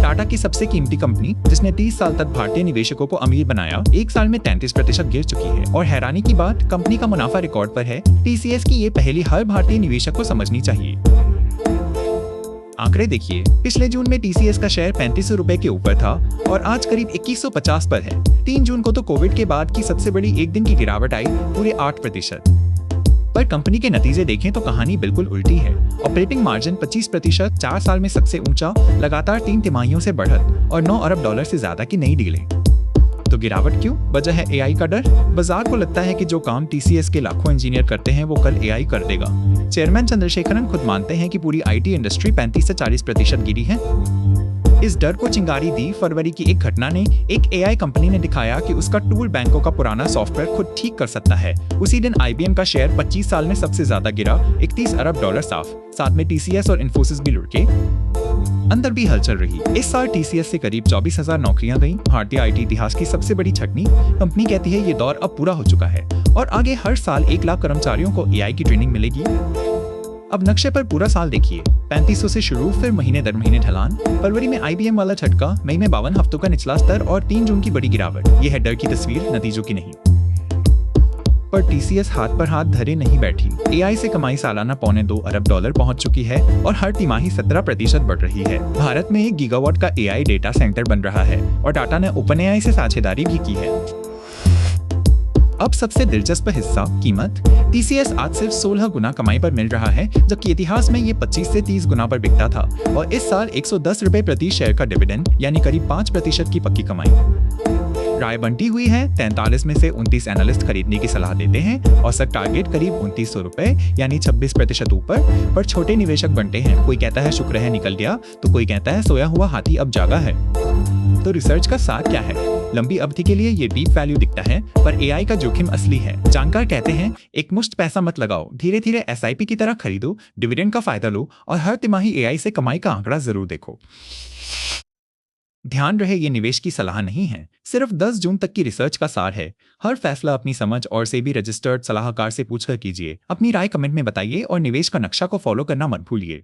टाटा की सबसे कीमती कंपनी, जिसने 30 साल तक भारतीय निवेशकों को अमीर बनाया, एक साल में 33% गिर चुकी है। और हैरानी की बात, कंपनी का मुनाफा रिकॉर्ड पर है। टीसीएस की ये पहली हर भारतीय निवेशक को समझनी चाहिए। आंकड़े देखिए, पिछले जून में टीसीएस का शेयर 3500 रुपए के ऊपर था और आज करीब 2150 पर है। 3 जून को तो कोविड के बाद की सबसे बड़ी एक दिन की गिरावट आई, पूरे 8%। पर कंपनी के नतीजे देखें तो कहानी बिल्कुल उल्टी है। ऑपरेटिंग मार्जिन 25%, 4 साल में सबसे ऊंचा, लगातार 3 तिमाहियों से बढ़त और $9 अरब से ज्यादा की नई डीलें। तो गिरावट क्यों? वजह है एआई का डर। बाजार को लगता है कि जो काम टीसीएस के लाखों इंजीनियर करते हैं वो कल एआई कर देगा। चेयरमैन चंद्रशेखरन खुद मानते हैं कि पूरी आईटी इंडस्ट्री 35 से 40% गिरी है। इस डर को चिंगारी दी फरवरी की एक घटना ने। एक एआई कंपनी ने दिखाया कि उसका टूल बैंकों का पुराना सॉफ्टवेयर खुद ठीक कर सकता है। उसी दिन आईबीएम का शेयर 25 साल में सबसे ज्यादा गिरा, $31 अरब साफ। साथ में टीसीएस और इन्फोसिस भी लुढ़के। अंदर भी हलचल रही। इस साल टीसीएस से करीब 24,000 नौकरियां गईं। भारतीय आईटी इतिहास की सबसे बड़ी छटनी। कंपनी कहती है ये दौर अब पूरा हो चुका है और आगे हर साल 1 लाख कर्मचारियों को एआई की ट्रेनिंग मिलेगी। अब नक्शे पर पूरा साल देखिए। 3500 से शुरू, फिर महीने दर महीने ढलान। फरवरी में आईबीएम वाला झटका, मई में 52 हफ्तों का निचला स्तर और 3 जून की बड़ी गिरावट। यह है डर की तस्वीर, नतीजों की नहीं। पर टीसीएस हाथ पर हाथ धरे नहीं बैठी। एआई से कमाई सालाना $2.25 अरब पहुंच चुकी है और हर तिमाही 17% बढ़ रही है। भारत में 1 गीगावाट का एआई डेटा सेंटर बन रहा है और टाटा ने ओपनएआई से साझेदारी भी की है। अब सबसे दिलचस्प हिस्सा, कीमत। टीसीएस आज सिर्फ 16 गुना कमाई पर मिल रहा है, जबकि इतिहास में ये 25 से 30 गुना पर बिकता था। और इस साल 110 रुपए प्रति शेयर का डिविडेंड, यानी करीब 5% की पक्की कमाई। राय बंटी हुई है। 43 में से 29 एनालिस्ट खरीदने की सलाह देते हैं। औसत टारगेट करीब 2900 रुपए, यानी 26% ऊपर। पर छोटे निवेशक बनते हैं। कोई कहता है शुक्र है निकल गया, तो कोई कहता है सोया हुआ हाथी अब जागा है। तो रिसर्च का सार क्या है? लंबी अवधि के लिए ये डीप वैल्यू दिखता है, पर एआई का जोखिम असली है। जानकार कहते हैं एक मुश्त पैसा मत लगाओ, धीरे धीरे एसआईपी की तरह खरीदो, डिविडेंड का फायदा लो और हर तिमाही एआई से कमाई का आंकड़ा जरूर देखो। ध्यान रहे, ये निवेश की सलाह नहीं है, सिर्फ 10 जून तक की रिसर्च का सार है। हर फैसला अपनी समझ और सेबी रजिस्टर्ड सलाहकार से पूछकर कीजिए। अपनी राय कमेंट में बताइए और निवेश का नक्शा को फॉलो करना मत भूलिए।